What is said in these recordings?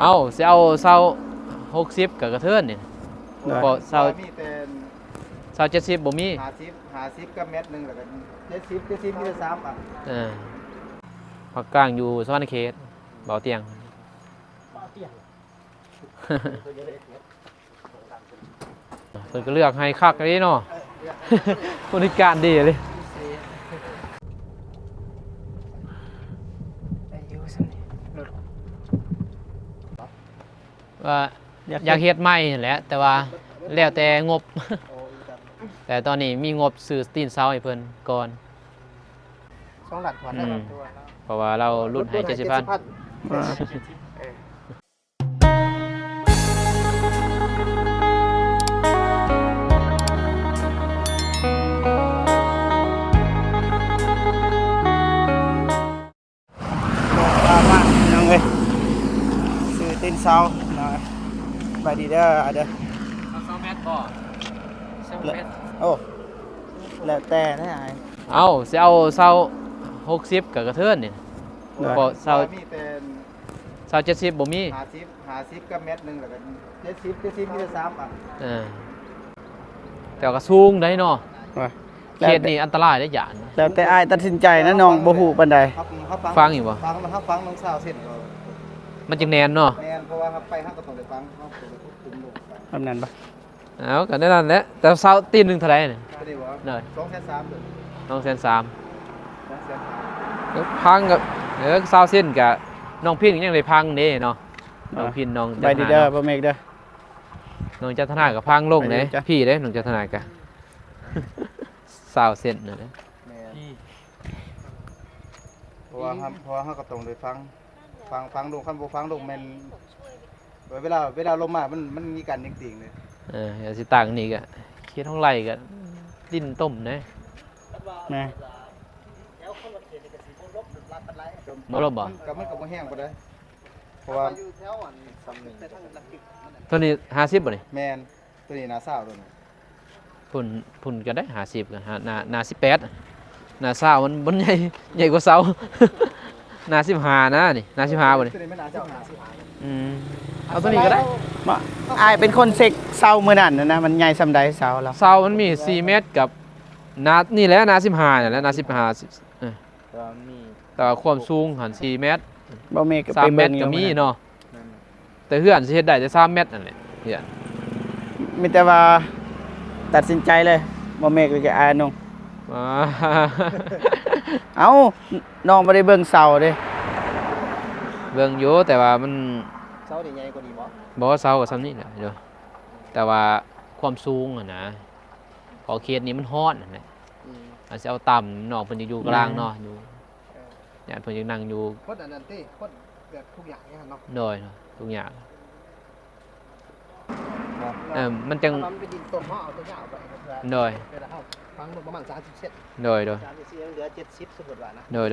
เอาสิเอาเสา60กับกระเทินนี่บ่เสามีแต่เสา70บ่มี50กับเม็ดนึงแล้วก็70มีแต่3อ่ะภาคกลางอยู่สวรรณเขตเบาเตียงเพิ่นก็เลือกให้คักเลยเนาะบริการดีเลยว่าอยากเฮ็ดใหม่นั่นแหละแต่ว่าแล้วแต่งบ แต่ตอนนี้มีงบซื้อตีนเสาให้เพิ่นก่อน2หลักกว่าแล้วตัวแล้ว เพราะว่าเรารุ่นให้70,000น้องเอ้ยซื้อตีนเสาเนาะไปดีเด้อเด้อ2เมตรบ่2เมตรโอ้แล้วแต่นะไอ้เอาสิเอาเสา60กับกระเทินนี่บ่เสามีแต่เสา70บ่มี50กับเม็ดนึงแล้วก็70มีแต่3อ่ะแต่ก็สูงได้เนาะเขตนี้อันตรายได้อย่างแล้วแต่อ้ายตัดสินใจนะน้องบ่ฮู้ปานใดฟังอยู่บ่ฟังมันฟังน้องสาวเสร็จมันจึงแน่นเนาะแน่นเพราะว่าไปเฮาก็ต้องได้ฟังเฮาต้องได้ควบคุมลูกแบบนั้นบ่เอาก็นั่นแหละแต่เสาตีนนึงเท่าไหร่นี่ได้บ่ได้2,300 2,300พังกับเสาเส้นกับน้องพินยังได้พังเด้เนาะน้องพินน้องไปดีเด้อบ่เมกเด้อน้องจันทนากับพังลงเด้พี่เด้น้องจันทนากับเสาเส้นนั่นแหละเพราะว่าเฮาก็ต้องได้ฟังลูกคันบ่ฟังลูกแม่นเวลาลงมามันมีกันจริงๆเลยอย่าสิต่างนี่ก็เคียดท้องไหลก็ดิ้นต้มนะแม่บ่ลบบ่ก็มันก็บ่แห้งบ่ได้เพราะว่าตัวนี้50บ่นี่แม่นตัวนี้น่าเศร้าตัวนี้พุ่นก็ได้50กันหน้า18หน้า20มันใหญ่กว่าเสาหน้า15นะนี่หน้า15บ่นี่ตัวนี้มันน่าจะเอาตัวนี้ก็ได้อ้ายเป็นคนเซ็กเสามื้อนั้นนะมันใหญ่ซำใดเสาแล้วเสามันมี4เมตรกับหน้านี่แหละหน้า15นี่แหละหน้า15แต่ความสูงหัน4เมตรบ่เมกก็3เมตรก็มีเนาะแต่เฮือนสิเฮ็ดได้แต่3เมตรนั่นแหละเฮือนมีแต่ว่าตัดสินใจเลยบ่เมกก็อ้ายน้องเอ้าน้องบ่ได้เบิ่งเสาเด้เบิ่งอยู่แต่ว่ามันเสานี่ใหญ่กว่านี้บ่บ่เสาก็ซ้ำนี่แหละเด้อแต่ว่าความสูงอะนะพอเขตนี้มันฮ้อนนั่นแหละอาจสิเอาต่ำน้องเพิ่นอยู่กลางเนาะอยู่เนี่ยเพิ่นยังนั่งอยู่คนอันนั้นติคนแบบทุกอย่างเนี่ยเนาะโดยทุกอย่างมันจังไปดินต้มเฮาเอาตัวยาวไปโดยฟังประมาณ30เซนโดย34เหลือ70สมมุติว่านะโดย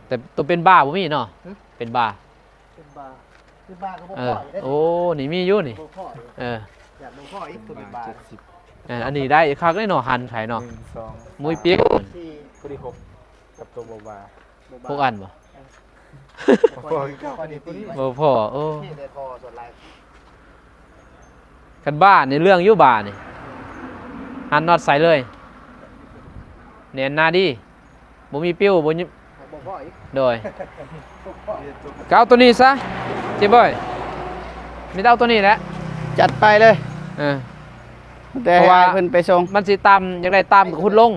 แต่ตัวเป็นบ้าบ่มีเนาะเป็นบ้าคือบ้าก็บ่พอได้โอ้นี่มีอยู่นี่อยากบ่พออีกตัวเป็นบ้าอันนี้ได้คักได้เนาะหั่นไข่เนาะมุ้ยปิ๊กผู้ที่6กับตัวบ่บ้าพวกอันบ่บ่พอโอ้คันบ้านี่เรื่องอยู่บ้านี่หั่นน็อตใส่เลยแน่นหน้าดีบ่มีปิ้วบ่พออีกโดยก็เอาตัวนี้ซะเจ๊บอยมีแต่เอาตัวนี้แหละจัดไปเลยแต่ว่าเพิ่นไปส่งมันสิตามอยากได้ตามกับคุณลง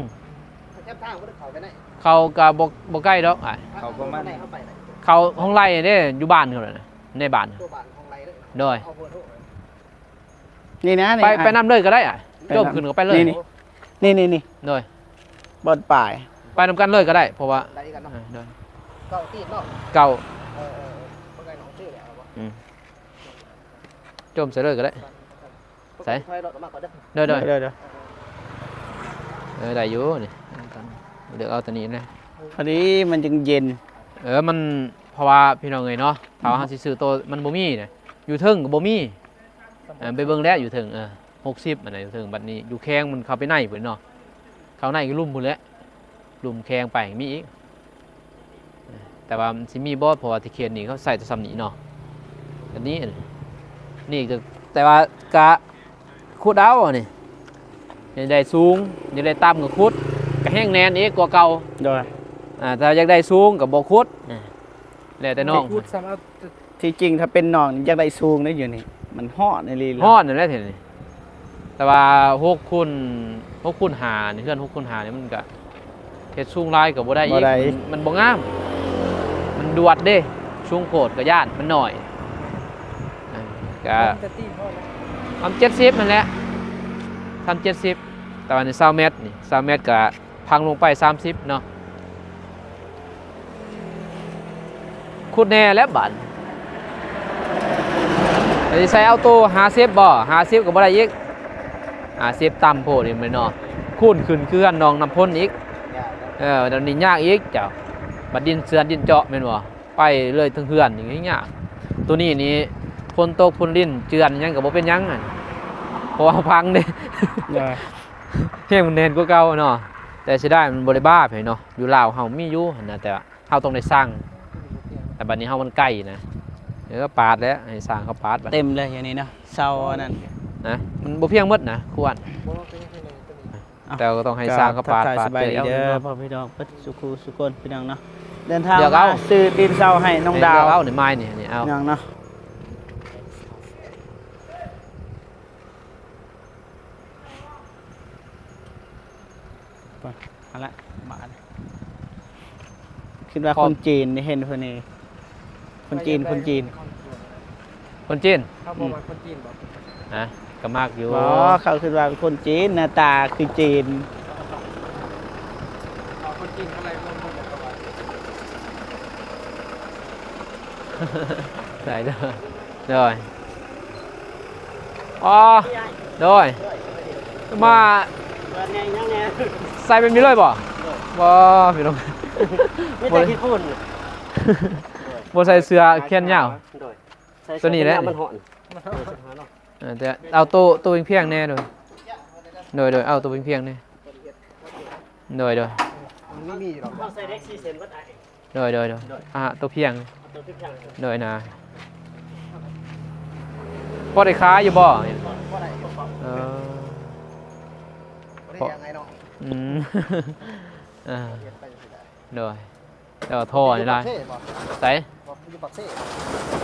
เขาก็บ่ใกล้ดอกเขาประมาณเขาห้องไร่เด้อยู่บ้านเขาน่ะในบ้านโดยนี่นะไปนำเลยก็ได้จบขึ้นก็ไปเลยนี่โดยบนป่ายไปนำกันเลยก็ได้เพราะว่าเก่าตีนเนาะเก่าจมใส่เลยก็ได้ใส่เด้อได้อยู่นี่เดี๋ยวเอาตัวนี้นะพอดีมันจึงเย็นมันเพราะว่าพี่น้องเอ้ยเนาะถ้าว่าสิซื้อตัวมันบ่มีเนี่ยอยู่เทิงก็บ่มีไปเบิ่งแล้วอยู่เทิง60อันไหนอยู่เทิงบัดนี้อยู่แข้งมันเข้าไปในพุ่นเนาะเข้าในก็ลุ่มพุ่นแล้วลุ่มแข้งไปมีอีกแต่ว่าสิมีบ่เพราะว่าที่เขตนี้เขาใส่แต่ซ้ำนี้เนาะ กันนี้นี่ก็แต่ว่ากะขุดเอานี่ยังได้สูงยังได้ต่ำก็ขุดก็แห้งแน่นอีกกว่าเก่า โดย แต่อยากได้สูงก็บ่ขุดแล้วแต่น้อง พูดซ้ำเอา ที่จริงถ้าเป็นน้องอยากได้สูงได้อยู่นี่มันฮอดในลีเลย ฮอดนั่นแหละเห็นนี่แต่ว่า6คูณ5นี่เพื่อน6คูณ5นี่มันก็เฮ็ดสูงหลายก็บ่ได้อีกมันบ่งามมันดวดเด้สูงโพดก็ย่านมันน้อยก็ จะตีพ่อแล้ว ทำ70นั่นแหละทำ70แต่ว่าใน20เมตรนี่20เมตรก็พังลงไป30เนาะขุดแน่แล้วบัดใส่เอาตัว50บ่50ก็บ่ได้อีก50ต่ำโพดนี่แม่นเนาะคูณขึ้นคืออันน้องน้ำพ่นอีกเดี๋ยวนี้ยากอีกเจ้าบัดดินเสือนดินเจาะแม่นบ่ไปเลยทั้งเฮือนอย่างนี้ยากตัวนี้นี่ฝนตกฝนลิ้นเจือนหยังก็บ่เป็นหยังอะเพราะว่าพังเด้ โดย เฮงมันแน่นกว่าเก่าเนาะแต่สิได้มันบ่ได้บ้าไผเนาะอยู่ลาวเฮามีอยู่หั่นน่ะแต่ว่าเฮาต้องได้สร้างแต่บัดนี้เฮามันใกล้นะเดี๋ยวก็ปาดแล้วให้สร้างเขาปาดบัด เต็มเลยอย่างนี้เนาะเสาอันนั้น นะมันบ่เพียงหมดนะควร บ่เป็นยังไงตัวนี้ แต่ก็ต้องให้สร้างเขาปาด ทักทย ปาด สบายดี เอา เด้อ เนาะ พ่อพี่น้องเพิ่นสุขุสุคนพี่น้องเนาะเดินทาง เดี๋ยว มา เอา ซื้อตีนเสาให้น้องดาว เอาในไม้นี่เอา พี่น้องเนาะเอาละมาคิดว่าคนจีนนี่เห็นเพิ่นนี่คนจีน คนจีน เขาบอกว่าคนจีนบอก นะก็มากอยู่ อ๋อเขาคิดว่าเป็นคนจีนหน้าตาคือจีน เอาคนจีนอะไรคนบอกว่า ใส่เด้อrồi rồiมาใส่เป็นมีเลยบ่บ่พี่น้อง ไม่แต่ที่พูด บ่ใส่เสื้อแขนยาว ตัวนี้แหละ มันหอน แต่เอาตัวเพียงๆแน่โดยเอาตัวเพียงๆแน่โดย มันไม่มีหรอก เอาใส่เด็กซีเซนวัดไอ โดยตัวเพียง เอาตัวที่เพียง โดยนะพอได้ค้าอยู่บ่เออ บ่ได้ยังไงเนาะ อืม โดยเดี๋ยวโทรนี่ได้ เท่บ่ ใส่ บ่อยู่ปักเซ่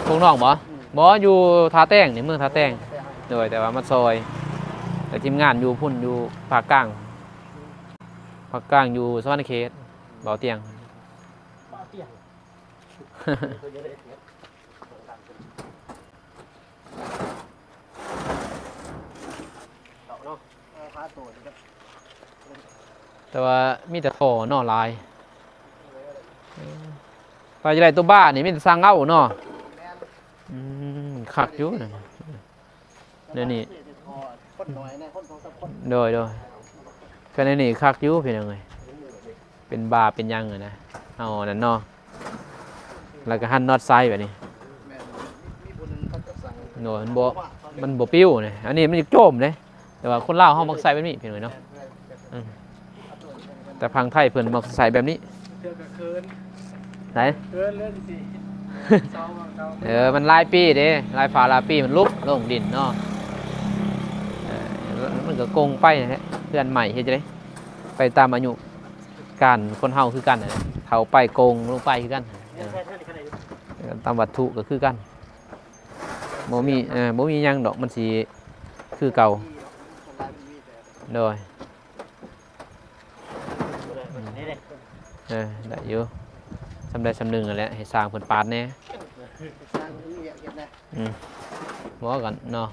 พวกน้องบ่บ่อยู่ท่าแต้งนี่เมืองท่าแต้งโดยแต่ว่ามาซอย แต่ทีมงานอยู่พุ่นอยู่ภาคกลางอยู่สวรรณเขตเบาเตียง ป้าเตียง พาตัวนี่ครับ แต่ว่ามีแต่โทรนอลายไปจะได้ตัวบ้านนี่มีแต่สร้างเอาเนาะคักอยู่นะเดี๋ยวนี้ คนน้อยนะคน2 3คน โดยก็ในนี่คักอยู่เพียงไงเป็นบาเป็นยังอะนะเอานั่นเนาะแล้วก็หั่นน็อตไซแบบนี้ แม่นมีผู้หนึงเขาจะสั่ง โน่มันบ่ปิ้วเนี่ยอันนี้มันจะโจมเลยแต่ว่าคนลาวเฮามักใส่แบบนี้เพียงหน่อยเนาะแต่พังไทยเพิ่นมักใส่แบบนี้ เทือกกับเคิน ไหน เคินเรื่องสิเศร้าของเรา มันหลายปีเด้หลายฟ้าหลายปีมันลุกลงดินเนาะมันก็โกงไปนะฮะเพื่อนใหม่เฮ็ดจังได๋ไปตามอายุการคนเฮาคือกันน่ะเฒ่าไปโกงลงไปคือกันตามวัตถุก็คือกันบ่มีหยังดอกมันสิคือเก่าโดย นี่เลย ได้อยู่สำได้สำนึงนั่นแหละให้สร้างเพิ่นปาดแน่ สร้างมีเฮ็ดนะ บ่กันเนาะ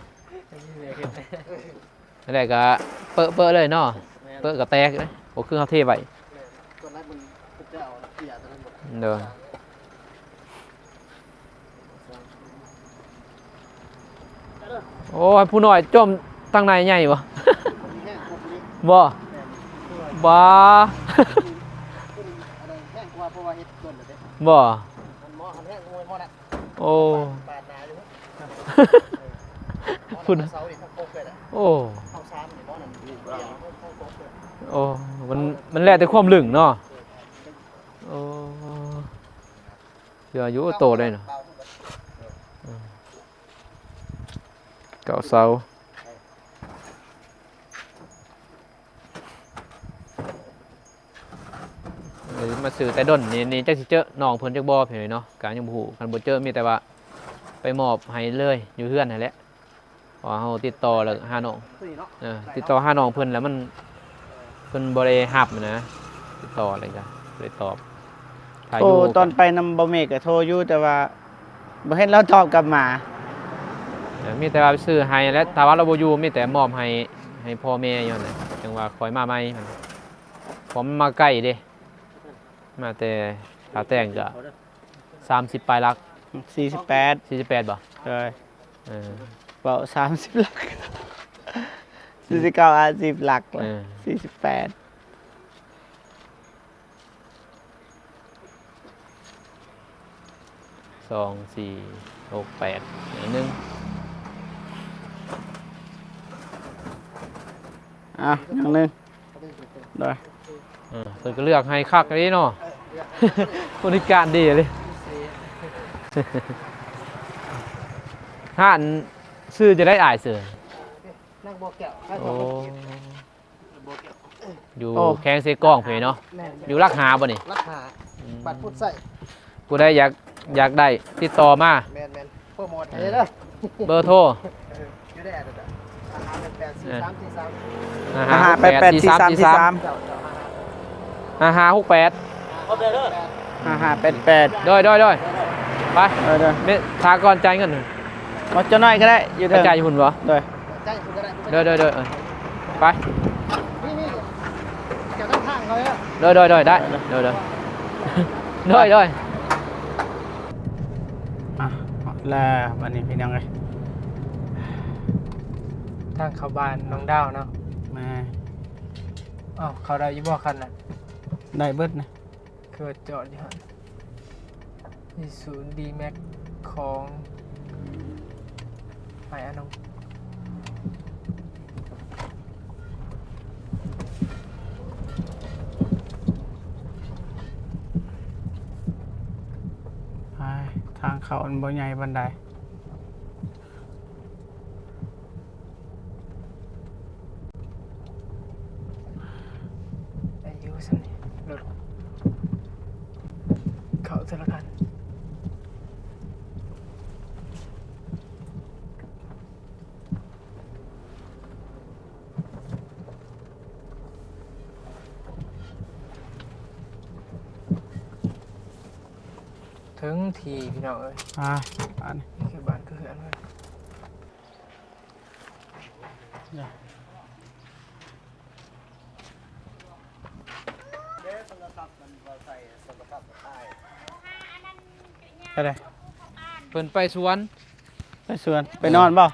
นั่นแหละก็เปิ้เลยเนาะเปิ้ก็แตกเลยบ่คือเฮาเทไว้ ตัวนั้นมันจะเอาเสียตัวนั้นหมด เด้อโอ้ยผู้น้อยจมทางในใหญ่บ่ มีแห้งพวกนี้ บ่บ่ คนอะไรแห้งกว่าเพราะว่าเฮ็ดเกินเลยเด้ บ่ มันหม้อคันแห้งมวยหม้อน่ะ โอ้ ปาดหนาอยู่ คุณ เสานี่ทั้งโคกเลยอ่ะ โอ้ เข้าซ้ำนี่หม้อนั่นเดียวเข้าโคกเลย โอ้มันแล้วแต่ความลึงเนาะโอ้เดี๋ยวอายุโตเลยเนาะ เก่าเสามาซื้อแต่ดนนี่จักสิเจอน้องเพิ่นจักบ่เพิ่นเนาะการยังบ่ฮู้คันบ่เจอมีแต่ว่าไปมอบให้เลยอยู่เฮือนนั่นแหละพอเฮาติดต่อแล้วหาน้องติดต่อหาน้องเพิ่นแล้วมันเพิ่นบ่ได้รับนะติดต่ออะไรก็บ่ได้ตอบถ้า โทร ยู่ ตอนไปนำบ่เมกก็โทรอยู่แต่ว่าบ่เห็นเราตอบกลับมา มีแต่ว่าไปซื้อให้และถ้าว่าเราบ่อยู่มีแต่มอบให้พ่อแม่อยู่นั่นแหละจังว่าคอยมาใหม่มันผมมาใกล้เด้มาแต่ขาแต่งก็30ปลายลัก 48 48บ่ เลย เออ เว้า30หลัก49 50หลัก เออ 48 2 4 6 8อย่างหนึง อย่างหนึงโดย เพิ่นก็เลือกให้คักเลยเนาะ บริการดีเลย ถ้าอันซื้อจะได้อ่ายเสือ นั่งบ่แก้ว โอ้อยู่แข้งเซกล้องเพิ่นเนาะ แม่น อยู่รักหาบ่นี่ ราคาบัตรพุทธใส่ กูได้อยากได้ติดต่อมา แม่นโปรโมทให้เด้อ เบอร์โทร อยู่ได้แต่อาหาร8 4 3 4 3 55884343 เจ้า 5568 ครบเลยเด้อ 5588 โดยไป เด้อ เมทาก่อนจ่ายเงิน มาจะน้อยก็ได้อยู่ ก เด้ ระ อ จายอยู่หุ่นบ่ โดย ใจคุณก็ได้ เด้อไป นี่เกี่ยวกับทางเขาเนี่ย ได้เด้อ อ่ะแล้ววันนี้พี่น้องเอ้ย ทางเข้าบ้านน้องดาวเนาะ มา อ้าวเขาได้ยี่บ่คันน่ะ ได้เบิดนะ คือจอดอยู่หั่นมีศูนย์ดีแม็กของไปอันนง ไปทางเขาอันบ่ใหญ่บันได อายุสันนี่รถเขาธนาคาร ถึงทีพี่น้องเอ้ย อันนี้ นี่คือบ้านคือเหือนเว้ย อะไร เพิ่นไปสวน ไปสวนไปนอนบ่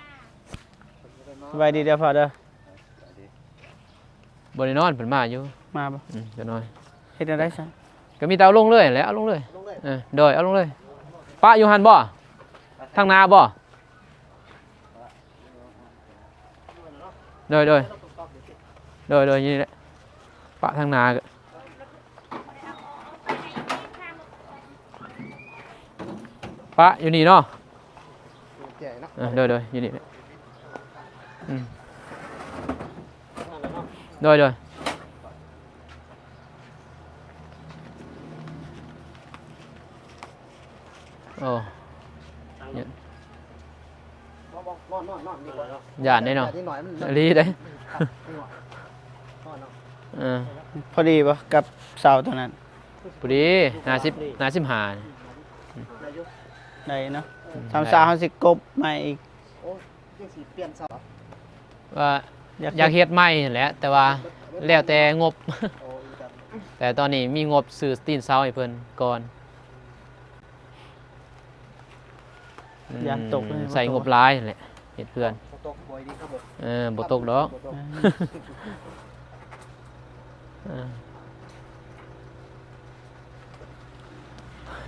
สบายดีเด้อพ่อเด้อ บ่ได้นอนเพิ่นมาอยู่ มาบ่ จะนอน เฮ็ดจังได๋ซะ ก็มีแต่เอาลงเลยแหละเอาลงเลยโดยเอาลงเลยป้าอยู่หันบ่ทางนาบ่โดยนี่แหละป้าทางนาก็ป้าอยู่นี่เนาะ ใหญ่เนาะ โดยอยู่นี่แหละโดยโอ้ นอนดีกว่าเนาะ ย่านได้เนาะ นิดหน่อยมัน อลีได้ นอนเนาะ พอดีบ่กับเสาตัวนั้น พอดี50 หา ได้เนาะทำซาเฮาสิกบใหม่อีก โอ้ยังสิเปลี่ยนเสา ว่าอยากเฮ็ดใหม่นั่นแหละแต่ว่าแล้วแต่งบ โอ้ยจับ แต่ตอนนี้มีงบซื้อตีนเสาให้เพิ่นก่อนยานตกเลย ใส่งบหลายนั่นแหละเฮ็ดเพื่อน ตกบ่อยดีครับผม บ่ตกดอก บ่ตก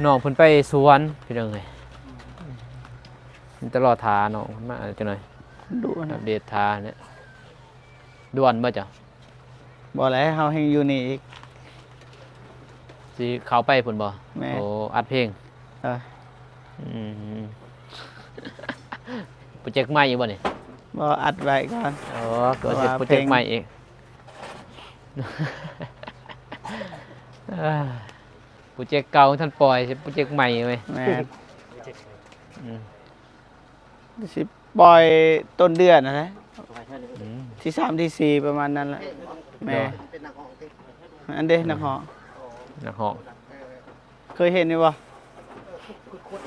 น้องเพิ่นไปสวนพี่น้องเอ้ยมันตลอดทาน้องเพิ่นมาจังหน่อย ดู อั นะ ปเดตทาเนี่ยด่วนบ่จ้ะ บ่แล้วเฮาแฮงอยู่นี่อีก สิเข้าไปพุ่นบ่ แม่ โอ้อัดเพลง เออ โปรเจกต์ใหม่อยู่บ่นี่ บ่อัดไว้ก่อน อ๋อเกิดเฮ็ดโปรเจกต์ใหม่อีกโปรเจกต์เก่าท่านปล่อยใช่โปรเจกต์ใหม่เว้ย แม่น อืม สิปล่อยต้นเดือนนะ อืม ที่3ที่4ประมาณนั้นแหละแม่ เป็นนักร้องติ อันเด้นักฮ้อง นักห้อง เคยเห็นอยู่บ่ คุณ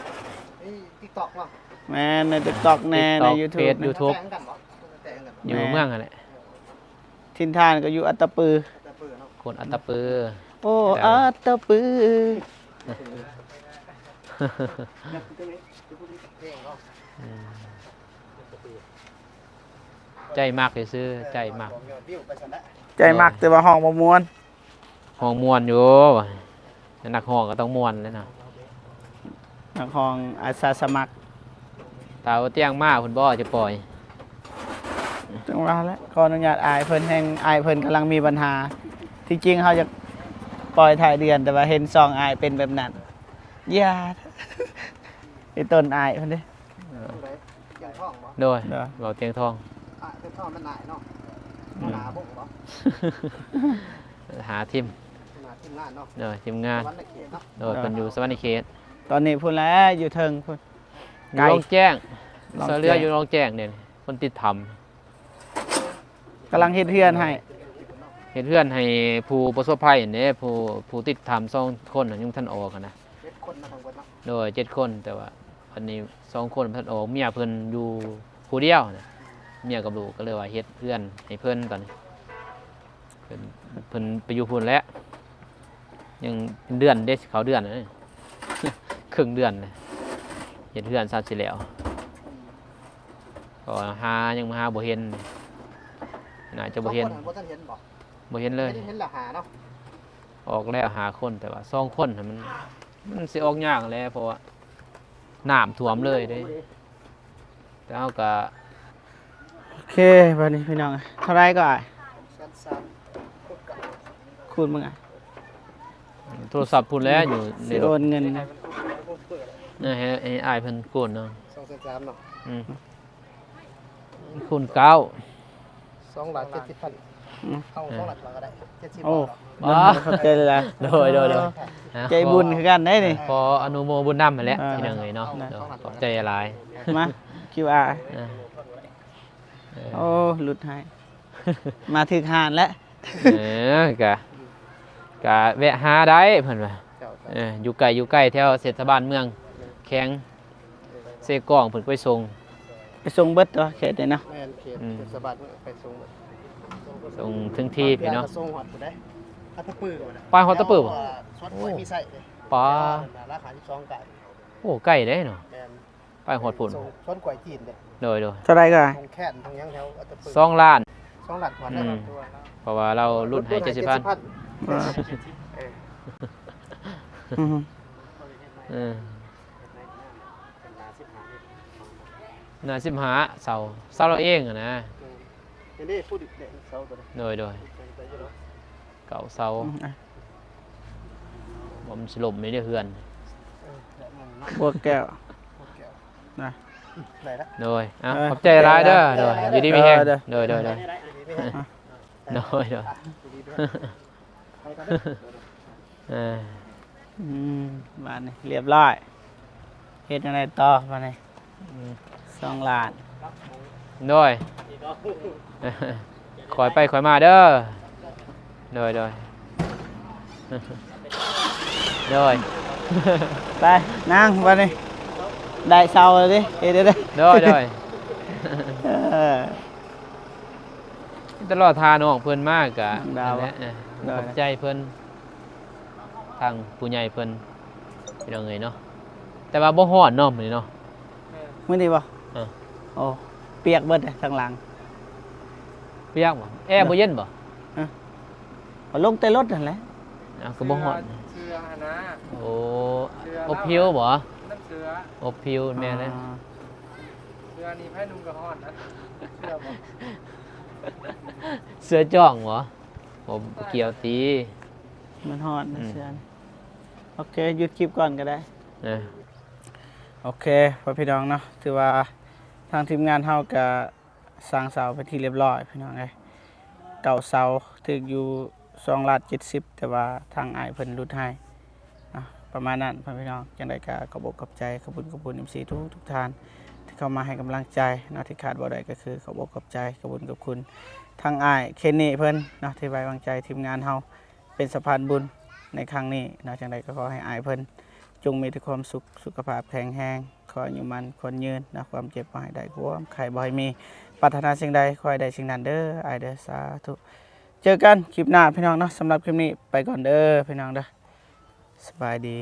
นี่ TikTok เนาะ แม่ใน TikTok แน่ใน YouTube เพจ YouTube แต่งกันบ่แต่งกัน อยู่เมืองอะไร ทินทานก็อยู่อัตตปือ แต่เปิดเนาะ คนอัตตปือ โอ้อัตตปือ เพลงเนาะ ใจมากเลยซื้อใจมาก ของยอดวิวไปซั่นแหละ ใจมักแต่ว่าห้องบ่ม่วน ห้องมวนอยู่นักห้องก็ต้องมวนเลยนะ นักห้องอาสาสมัคร ตาว่าเตียงมากคุณบ่จะปล่อย จังว่าแล้วขออนุญาตอายเพิ่นแห่งอายเพิ่นกำลังมีปัญหา ที่จริงเขาจะปล่อยถ่ายเดือนแต่ว่าเห็นซองอายเป็นแบบนั้นอย่า ไอ้ต้นอายเพิ่นเด้ ยังท้องบ่ โดย เด้อ เราเตียงทอง เป็นท้องมันหน่ายเนาะหนาบ่บ่ หาทีม หนาทีมงานเนาะ โดยทีมงาน วันละเขตเนาะ โดยเป็นอยู่สวรรค์เขต ตอนนี้พุ่นแล้วอยู่เทิงพุ่น อยู่ ไกล โรงแจ้ง โรงแจ้ง เสาเรืออยู่โรงแจ้งเนี่ยคนติดท กำลังเฮ็ดเฮือนให้ ำเห็นเพื่อนให้ผู้ประสบภัยเนี่ยผู้ติดทำ2 คนน่ะยังท่านออกอะนะ เฮ็ดคนมาทางเบิดเนาะ โดย7 คนแต่ว่าวันนี้2 คนท่านออกเมียเพิ่นอยู่ผู้เดียวนะเมียกับลูกก็เลยว่าเฮ็ดเพื่อนให้เพิ่นตอนนี้เพิ่นไปอยู่พุ่นแล้วยังเป็นเดือนเด้เขาเดือนนะ ครึ่งเดือนเลยเฮ็ดเพื่อนซะสิแล้วก็ยังมาหาบ่เห็นน่าจะบ่เห็น บ่ทันเห็นบ่ บ่เห็นเลย เห็นแล้วหาเนาะ ออกแล้วหาคนแต่ว่า2 คนน่ะมันสิออกยากแหล้วเพราะว่าน้ำท่วมเลยเด้แต่เฮาก็ โอเคบัดนี้พี่น้องเท่าไรก็อาย ชั้น3คุดกับ คูณมึงอ่ะ โทรศัพท์พุ่นแล้วอยู่ใน สิ ร โอ ถ นเงิน ให้อ้ายเพิ่นโกนเนาะ 2,300เนาะ อืมคูณ9 2,70,000เอา2,000,000ก็ได้70 โอ้ บาท เข้าใจเลยล่ะ โดยใจบุญคือกันได้นี่ ขออนุโมบุญนำมาแหล้ว อ่า พี่น้องเอ้ยเนาะ ได้ เดี๋ยวขอบใจหลาย มา QR อ่า โอ้หลุดให้มาถึงหานแล้ว เออกะแวะหาได้เพิ่นว่าอยู่ใกล้แถวเทศบาลเมืองแข้งเซกองเพิ่นไปส่ง ไปส่งเบิดตัวเขตนี่เนาะ แม่นเขต อืม เทศบาลไปส่ง ส่งถึงที่พี่เนาะ ส่งฮอดผู้ใดอัตตปือก่อนนะ ไปฮอดตะปือบ่ สวนกล้วยมีไส้เลย ปา ราคา12กะ โอ้ใกล้เด้เนาะ แม่น ไปฮอดพุ่น ส่งสวนกล้วยจีนเด้ โดย เท่าไรก็ ส่งแค้นทางยังแถวอัตตปือ 2 ล้าน 2ล้านกว่าได้ อืม เพราะว่าเรารุ่นให้70,000 อืม เออน่าสิหาเสาเราเองอะนะ เดี๋ยวนี้พูดอีกเด็กเสาตัวนี้ โดยเก่าเสาผมสลบไม่ได้เฮือน บวกแก้วนะ ไหนละ โดย เออ ขอบใจร้ายเด้อโดยอยู่ดีมีแห้ง เด้อ โดย ไปกันเด้อ เออ อืมบ้านนี่เรียบร้อยเฮ็ดอะไรต่อบ้านนี่2 ล้าน โดยคอยไปคอยมาเด้อโดยโดย ไปนั่งบ้านนี่ได้เสาเลยดิเฮ็ดได้ โดย เออ ตลอดทาน้องเพิ่นมากกะ ดาว นั่นแหละ ได้ ขอบใจเพิ่นทางผู้ใหญ่เพิ่นพี่น้องเอ้ยเนาะแต่ว่าบ่ฮ้อนเนาะมื้อนี้เนาะ มื้อนี้บ่ เออ โอ้เปียกเบิดเลยข้างหลัง เปียกบ่แอร์บ่เย็นบ่ เอาลงแต่รถนั่นแหละ ก็บ่ฮ้อน เสื้อหนะ โอ้อบผิวบ่ น้ำเสื้อ อบผิวแม่เลย เสื้อนี่ไพ่นุ่งกระหอนนะเสื้อบ่ เสื้อจ้องบ่ผมเกี่ยวตี มันฮอดนะ อืม เสื้อนี่โอเคหยุดคลิปก่อนก็ได้ เออ โอเคพ่อพี่น้องเนาะถือว่าทางทีมงานเฮาก็ สร้างเสาเป็นที่เรียบร้อยพี่น้องเอ้ยเก่าเสาถึกอยู่2,70,000แต่ว่าทางอ้ายเพิ่นลดให้ประมาณนั้นพี่น้องจังได๋ก็ขอบอกขอบใจขอบคุณ MC ทุกท่านที่เข้ามาให้กำลังใจเนาะที่ขาดบ่ได้ก็คือขอบอกขอบใจขอบคุณทางอ้ายเคนนี่เพิ่นเนาะที่ไว้วางใจทีมงานเฮาเป็นสะพานบุญในครั้งนี้เนาะจังไดก็ขอให้อ้ายเพิ่นจงมีแต่ความสุขสุขภาพแข็งแรงขออายุมันคนยืนนะความเจ็บบ่ให้ได้ความไข้บ่ให้มีปรารถนาสิ่งใดขอให้ได้สิ่งนั้นเด้ออ้ายเด้อสาธุเจอกันคลิปหน้าพี่น้องเนาะสำหรับคลิปนี้ไปก่อนเด้อพี่น้องเด้อสบายดี